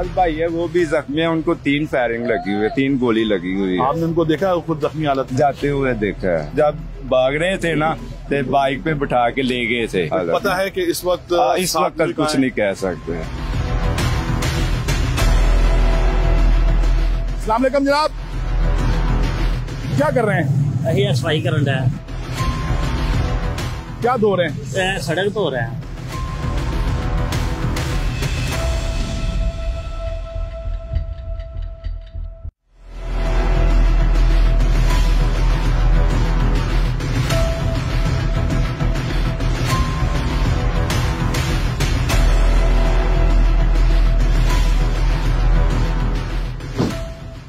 साल भाई है वो भी जख्मी है, उनको 3 फायरिंग लगी हुई है, 3 गोली लगी हुई है। आपने उनको देखा है खुद जख्मी हालत जाते हुए देखा है, जब भाग रहे थे ना तो बाइक पे बिठा के ले गए थे। पता है कि इस वक्त कुछ नहीं कह सकते। अस्सलाम वालेकुम जनाब, क्या कर रहे हैं? यही सफाई कर रहा है। क्या धो रहे हैं? सड़क धो रहे हैं।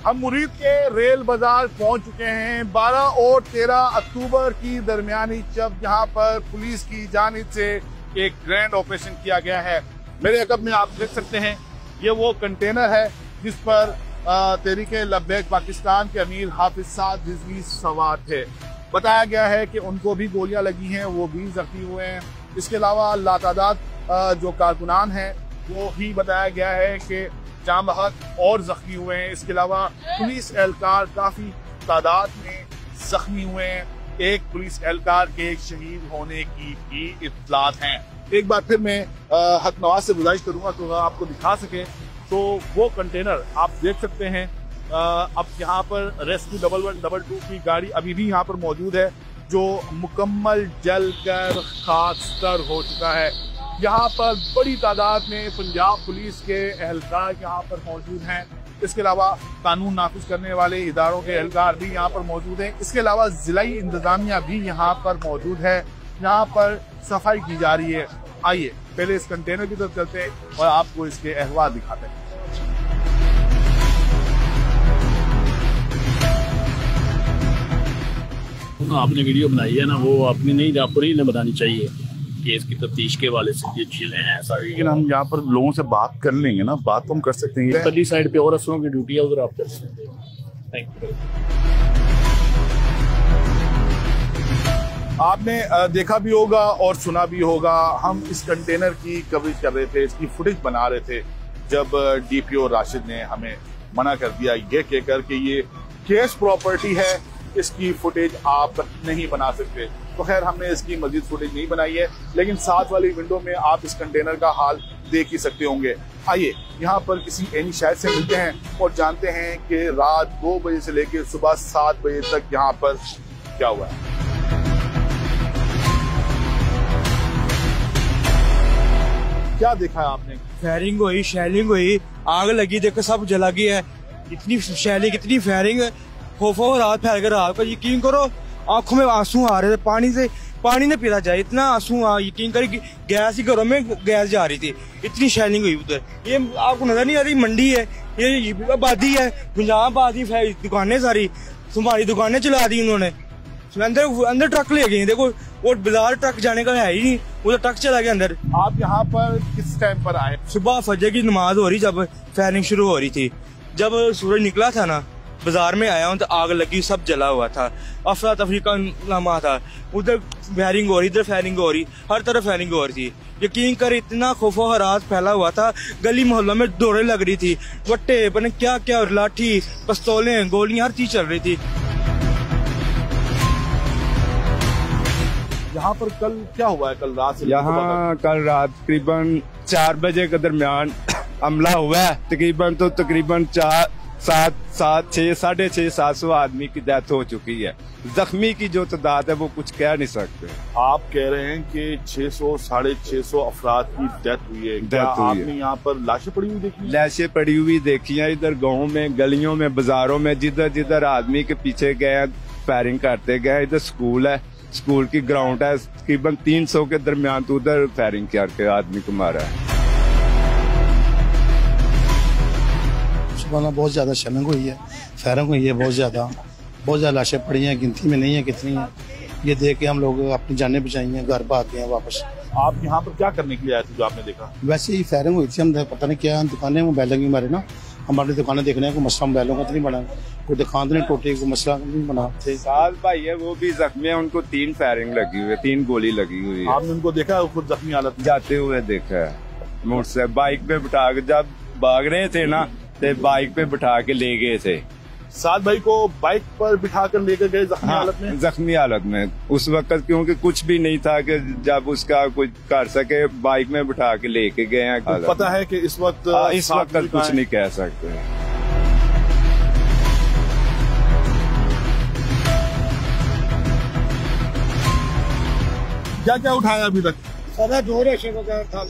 हम मुरीद के रेल बाजार पहुंच चुके हैं। 12 और 13 अक्टूबर की दरमियानी जब यहाँ पर पुलिस की जानिब से एक ग्रैंड ऑपरेशन किया गया है। मेरे अकब में आप देख सकते हैं ये वो कंटेनर है जिस पर तहरीके लब्बैक पाकिस्तान के अमीर हाफिज साद रिजवी सवार थे। बताया गया है कि उनको भी गोलियां लगी हैं, वो भी जख्मी हुए हैं। इसके अलावा लातादाद जो कारकुनान हैं वो भी बताया गया है कि जाम बहक और जख्मी हुए हैं। इसके अलावा पुलिस एहलकार काफी तादाद में जख्मी हुए हैं। एक पुलिस एहलकार के शहीद होने की भी इत्तलात हैं। एक बार फिर मैं हक नवाज से गुजारिश करूंगा कि आपको दिखा सके तो वो कंटेनर आप देख सकते हैं। अब यहाँ पर रेस्क्यू 1122 की गाड़ी अभी भी यहाँ पर मौजूद है जो मुकम्मल जल कर खाकस्तर हो चुका है। यहाँ पर बड़ी तादाद में पंजाब पुलिस के एहलकार यहाँ पर मौजूद हैं। इसके अलावा कानून नाफिज करने वाले इदारों के एहलकार भी यहाँ पर मौजूद हैं। इसके अलावा जिलाई इंतजामिया भी यहाँ पर मौजूद है। यहाँ पर सफाई की जा रही है। आइए पहले इस कंटेनर की तरफ चलते हैं और आपको इसके अहवाल दिखाते हैं। आपने वीडियो बनाई है ना, वो आपने नहीं, आपको नहीं बतानी चाहिए केस की तफ्तीश के वाले से ये चीजें हैं सारी। लेकिन हम यहाँ पर लोगों से बात कर लेंगे ना, बात तो हम कर सकते हैं। पल्ली साइड पे और अफसरों की ड्यूटी है, उधर आप कर सकते हैं। Thank you. आपने देखा भी होगा और सुना भी होगा, हम इस कंटेनर की कवरेज कर रहे थे, इसकी फुटेज बना रहे थे जब डीपीओ राशिद ने हमें मना कर दिया ये कहकर कि ये केस प्रॉपर्टी है, इसकी फुटेज आप नहीं बना सकते। तो खैर हमने इसकी मजीद फुटेज नहीं बनाई है, लेकिन साथ वाली विंडो में आप इस कंटेनर का हाल देख ही सकते होंगे। आइए यहाँ पर किसी एनी शायद से मिलते हैं और जानते हैं कि रात 2 बजे से लेकर सुबह 7 बजे तक यहाँ पर क्या हुआ है। क्या देखा है आपने? फायरिंग हुई, शेलिंग हुई, आग लगी, देखो सब जला गया है। इतनी शेलिंग, इतनी फायरिंग, खौफो रात फैल कर रात को यकीन करो आंखों में आंसू आ रहे थे। पानी ने पीता जाए, इतना आंसू यकीन करें गैस ही घरों में गैस जा रही थी। इतनी शेलिंग हुई उधर। ये आपको नजर नहीं आ रही मंडी है, ये आबादी है, पंजाब आबादी, दुकानें सारी हमारी दुकानें चला दी उन्होंने। अंदर ट्रक ले गए, देखो वो बाजार ट्रक जाने का है ही नहीं, उधर ट्रक चला गया अंदर। आप यहाँ पर किस टाइम पर आए? सुबह फजर की नमाज हो रही जब फायरिंग शुरू हो रही थी। जब सूरज निकला था ना, बाजार में आया हूँ तो आग लगी, सब जला हुआ था, अफरा तफरी का लम्हा था। उधर फायरिंग हो रही, इधर फायरिंग हो रही, हर तरफ फायरिंग हो रही थी। यकीन कर इतना खौफो हरास फैला हुआ था, गली मोहल्लों में दौड़े लग रही थी, वट्टे पता क्या क्या, लाठी, पिस्तौलें, गोलियां, हर चीज चल रही थी। यहाँ पर कल क्या हुआ है? कल रात से यहाँ कल रात तकरीबन 4 बजे के दरमियान हमला हुआ है। तकरीबन 700-750 आदमी की डेथ हो चुकी है। जख्मी की जो तादाद है वो कुछ कह नहीं सकते। आप कह रहे हैं कि 600-650 अफराद की डेथ हुई है। क्या आपने यहाँ पर लाशें पड़ी हुई देखी? लाशें पड़ी हुई देखी है इधर गाँव में, गलियों में, बाजारों में, जिधर जिधर आदमी के पीछे गए फायरिंग करते गए। इधर स्कूल है, स्कूल की ग्राउंड है, तकरीबन 300 के दरमियान तो उधर फायरिंग करके आदमी को मारा है। बहुत ज्यादा शेलिंग हुई है, फायरिंग हुई है, बहुत ज्यादा लाशें पड़ी हैं, गिनती में नहीं है कितनी है। ये देख के हम लोग अपनी जानें बचाई हैं, घर भाग गए हैं वापस। आप यहाँ पर क्या करने के लिए आए थे जो आपने देखा? वैसे ही फायरिंग हुई थी, हम पता नहीं क्या दुकानें मोबाइलों की मारे ना, हमारी दुकानें देखने हैं, कोई मसला मोबाइलों का तो नहीं बना, कोई दुकान तो नहीं टूटी, कोई मसला नहीं बना। साल भाई है वो भी जख्मी है, उनको 3 फायरिंग लगी हुई है, 3 गोली लगी हुई है। आपने उनको देखा खुद जख्मी हालत? जाते हुए देखा है, मोटरसाइकिल बाइक पे बिठा के जब भाग रहे थे ना, तो बाइक पे बिठा के ले गए थे। साद भाई को बाइक पर बिठा कर लेकर गए जख्मी हालत में? जख्मी हालत में उस वक्त, क्योंकि कुछ भी नहीं था कि जब उसका कुछ कर सके, बाइक में बिठा के लेके गए हैं। तो पता है कि इस वक्त कुछ नहीं कह सकते। क्या क्या उठाया अभी तक? सदा दो रेशे वगैरह था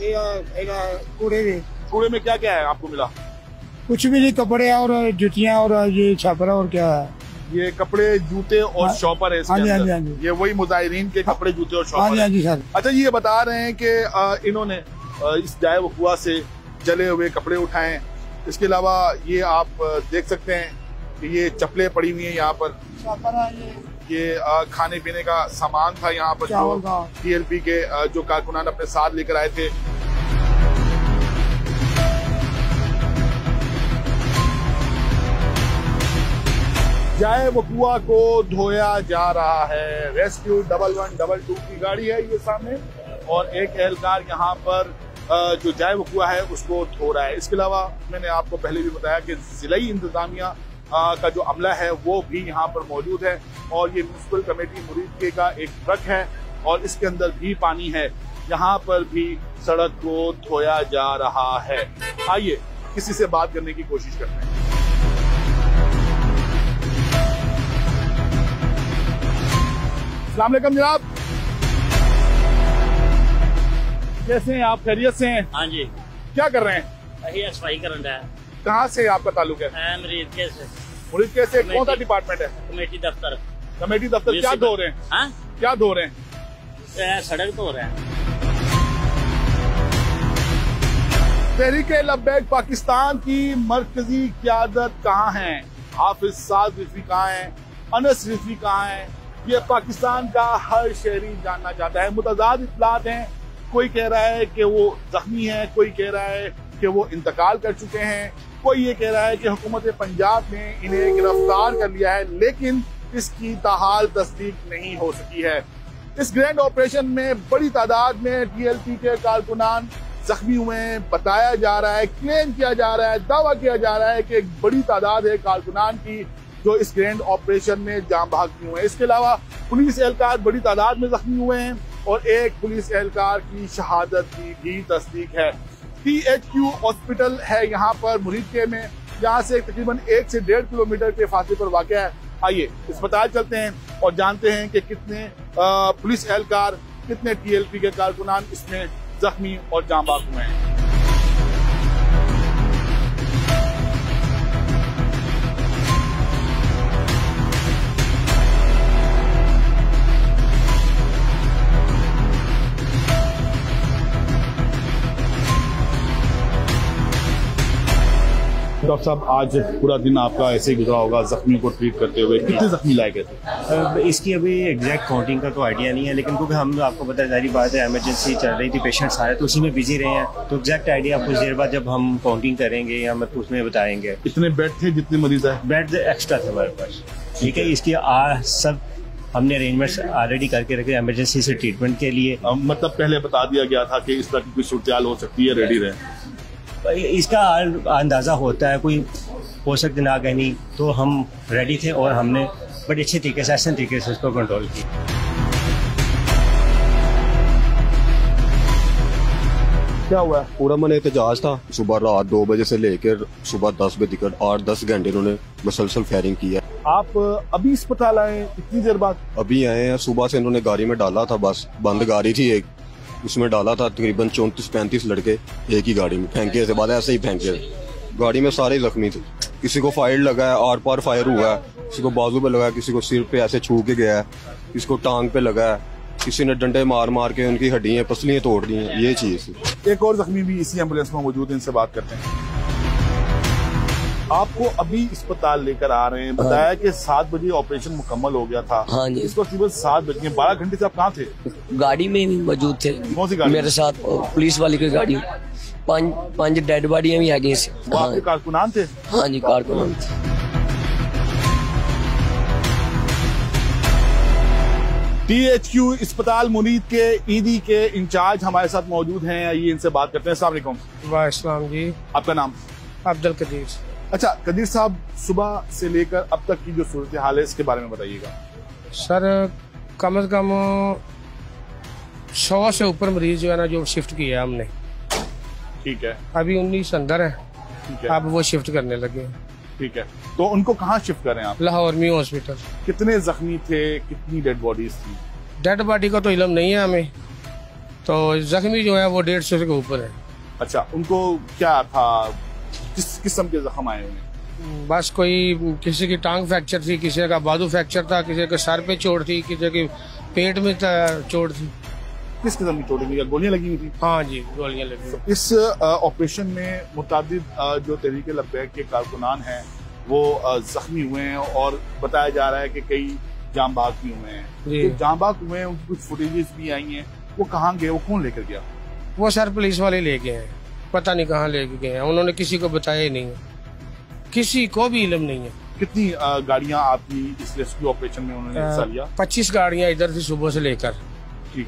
कूड़े में। कूड़े में क्या क्या है आपको मिला? कुछ भी नहीं, कपड़े और जुतियां और ये छापरा और क्या है? ये कपड़े, जूते और शॉपर है इसके अंदर। हाँ जी। ये वही मुजाहिरीन के कपड़े, जूते और शॉपर। हाँ जी सर। अच्छा, ये बता रहे हैं कि इन्होंने इस जाए वकुआ से जले हुए कपड़े उठाए। इसके अलावा ये आप देख सकते हैं कि ये चप्पलें पड़ी हुई है यहाँ पर। ये खाने पीने का सामान था यहाँ पर जो TLP के जो कारकुनान अपने साथ लेकर आए थे। जाए वकुआ को धोया जा रहा है। रेस्क्यू 1112 की गाड़ी है ये सामने, और एक एहलकार यहाँ पर जो जाए वकुआ है उसको धो रहा है। इसके अलावा मैंने आपको पहले भी बताया कि जिलाई इंतजामिया का जो अमला है वो भी यहाँ पर मौजूद है, और ये म्यूनिसिपल कमेटी मुरीद का एक ट्रक है और इसके अंदर भी पानी है। यहाँ पर भी सड़क को धोया जा रहा है। आइए किसी से बात करने की कोशिश करते हैं। अस्सलाम वालेकुम जनाब, कैसे हैं आप? खैरियत से हैं? हाँ जी। क्या कर रहे हैं? वही सफाई कर रहा है। कहाँ से आपका ताल्लुक है? मुरीद के से। मुरीद के से कौन सा डिपार्टमेंट है? कमेटी दफ्तर। कमेटी दफ्तर। क्या धो रहे हैं? हाँ? क्या धो रहे हैं? सड़क धो रहे हैं। तहरीके लब्बैक पाकिस्तान की मरकजी क़यादत कहाँ है? हाफिज साद रिजवी कहाँ है? अनस रिजवी कहाँ है? ये पाकिस्तान का हर शहरी जानना चाहता है। मुतज़ाद इत्तलात हैं, कोई कह रहा है कि वो जख्मी है, कोई कह रहा है कि वो इंतकाल कर चुके हैं, कोई ये कह रहा है कि हुकूमत पंजाब ने इन्हें गिरफ्तार कर लिया है, लेकिन इसकी ताहाल तस्दीक नहीं हो सकी है। इस ग्रैंड ऑपरेशन में बड़ी तादाद में TLP के कारकुनान जख्मी हुए हैं। बताया जा रहा है, क्लेम किया जा रहा है, दावा किया जा रहा है कि एक बड़ी तादाद है कारकुनान की जो इस ग्रैंड ऑपरेशन में जान भागती हुए हैं। इसके अलावा पुलिस एहलकार बड़ी तादाद में जख्मी हुए हैं और एक पुलिस एहलकार की शहादत की भी तस्दीक है। THQ हॉस्पिटल है यहाँ पर मुरीद में, यहाँ से तकरीबन 1 से 1.5 किलोमीटर के फासले पर वाक़ है। आइए अस्पताल चलते हैं और जानते हैं कि कितने पुलिस एहलकार, कितने TLP के कारकुनान इसमें जख्मी और जान भाग हुए हैं। डॉक्टर साहब, आज पूरा दिन आपका ऐसे ही गुजरा होगा जख्मी को ट्रीट करते हुए। कितने जख्मी लाए गए थे? इसकी अभी एग्जैक्ट काउंटिंग का तो आइडिया नहीं है, लेकिन क्योंकि हम आपको पता है सारी बात है, इमरजेंसी चल रही थी, पेशेंट्स आ रहे तो उसी में बिजी रहे हैं, तो एग्जैक्ट आइडिया कुछ देर बाद जब हम काउंटिंग करेंगे या मतलब उसमें बताएंगे। कितने बेड थे, जितने मरीज है? बेड एक्स्ट्रा थे हमारे पास। ठीक है, इसकी सब हमने अरेंजमेंट्स ऑलरेडी करके रखे इमरजेंसी से ट्रीटमेंट के लिए। मतलब पहले बता दिया गया था कि इस तरह की कोई सूरत हो सकती है, रेडी रहे। इसका अंदाजा होता है, कोई हो सकते ना कहनी, तो हम रेडी थे और हमने बड़े अच्छे तरीके से, आसान तरीके से उसको कंट्रोल किया। क्या हुआ? पूरा मन एहतजाज था। सुबह रात 2 बजे से लेकर सुबह 10 बजे तक 8-10 घंटे उन्होंने मुसलसल फायरिंग की है। आप अभी अस्पताल आए? इतनी देर बाद? अभी आए हैं। सुबह से इन्होंने गाड़ी में डाला था, बस बंद गाड़ी थी एक, उसमें डाला था तकरीबन 34-35 लड़के एक ही गाड़ी में। फेंके से बाद ऐसे ही फेंके, गाड़ी में सारे जख्मी थे। किसी को फायर लगा है, आर पार फायर हुआ है, किसी को बाजू पे लगा है, किसी को सिर पे ऐसे छू के गया है, किसी को टांग पे लगा है, किसी ने डंडे मार मार के उनकी हड्डियां पसलियां तोड़ दी हैं। ये चीज। एक और जख्मी भी इसी एम्बुलेंस में मौजूद है, इनसे बात करते हैं। आपको अभी अस्पताल लेकर आ रहे हैं, बताया कि 7 बजे ऑपरेशन मुकम्मल हो गया था। हाँ जी। इस वक्त करीबन 7 बज गए। 12 घंटे से आप कहाँ थे? गाड़ी में भी मौजूद थे। कौन सी गाड़ी? मेरे साथ पुलिस वाली की गाड़ी। 5 डेड बॉडियां भी आ गई। वो आपके कारकुनान थे? हाँ जी, कारकुनान थे। THQ अस्पताल मुरीद के ईदी के इंचार्ज हमारे साथ मौजूद हैं। आइए इनसे बात करते हैं। अस्सलाम वालेकुम। वालेकुम जी। आपका नाम? अब्दुल कदीर। अच्छा कदीर साहब, सुबह से लेकर अब तक की जो सूरत हाल है इसके बारे में बताइएगा। सर कम से कम 100 से ऊपर मरीज जो है ना जो शिफ्ट किया हमने। ठीक है। अभी 19 अंदर है। ठीक है। अब वो शिफ्ट करने लगे। ठीक है, तो उनको कहाँ शिफ्ट करें आप? लाहौर में हॉस्पिटल। कितने जख्मी थे, कितनी डेड बॉडीज थी? डेड बॉडी का तो इल्म नहीं है हमें, तो जख्मी जो है वो 150 के ऊपर है। अच्छा, उनको क्या था, किस किस्म के जख्म आए हुए? बस कोई किसी की टांग फ्रैक्चर थी, किसी का बाजू फ्रैक्चर था, किसी के सर पे चोट थी, किसी के पेट में चोट थी। किस किस्म की चोट थी? गोलियां लगी हुई थी? हाँ जी, गोलियां लगी। इस ऑपरेशन में मुतादिद जो तहरीक लब्बैक के कारकुनान हैं वो जख्मी हुए हैं और बताया जा रहा है कि कई जांबाज भी हुए हैं। तो जांबाज हुए हैं, उनकी कुछ फुटेजेस भी आई हैं, वो कहाँ गए, वो कौन लेकर गया? वो सर पुलिस वाले ले गए हैं, पता नहीं कहाँ लेके गए हैं, उन्होंने किसी को बताया ही नहीं है, किसी को भी इल्म नहीं है। कितनी गाड़ियां आपकी इस रेस्क्यू ऑपरेशन में उन्होंने हिस्सा लिया? 25 गाड़ियां इधर थी सुबह से लेकर,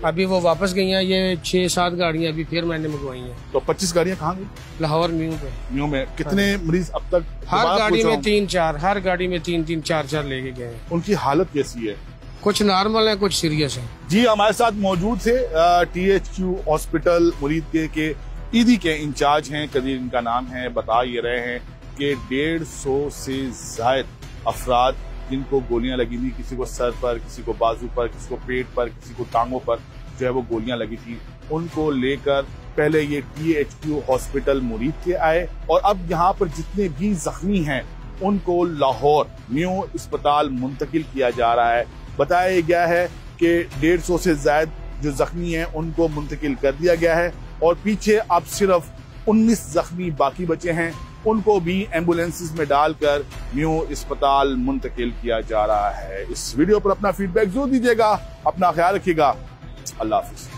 अभी वो वापस गई हैं। ये 6-7 गाड़ियां अभी फिर मैंने मंगवाई हैं। तो 25 गाड़ियां कहाँ गई? लाहौर म्यू पे। म्यू में कितने मरीज अब तक? हर गाड़ी में 3-4, हर गाड़ी में 3-3, 4-4 लेके गए हैं। उनकी हालत कैसी है? कुछ नॉर्मल है, कुछ सीरियस है। जी, हमारे साथ मौजूद थे THQ हॉस्पिटल मुरीद के ईदी के इंचार्ज हैं, कदीर इनका नाम है। बता ये रहे हैं कि 150 से जायद अफराद जिनको गोलियां लगी थी, किसी को सर पर, किसी को बाजू पर, किसी को पेट पर, किसी को टांगों पर जो है वो गोलियां लगी थी, उनको लेकर पहले ये THQ हॉस्पिटल मुरीद के आए और अब यहाँ पर जितने भी जख्मी हैं उनको लाहौर न्यू अस्पताल मुंतकिल किया जा रहा है। बताया गया है कि 150 से ज्यादा जो जख्मी हैं उनको मुंतकिल कर दिया गया है और पीछे अब सिर्फ 19 जख्मी बाकी बचे हैं, उनको भी एम्बुलेंसेस में डालकर न्यू अस्पताल मुंतकिल किया जा रहा है। इस वीडियो पर अपना फीडबैक जरूर दीजिएगा, अपना ख्याल रखिएगा। अल्लाह हाफिज।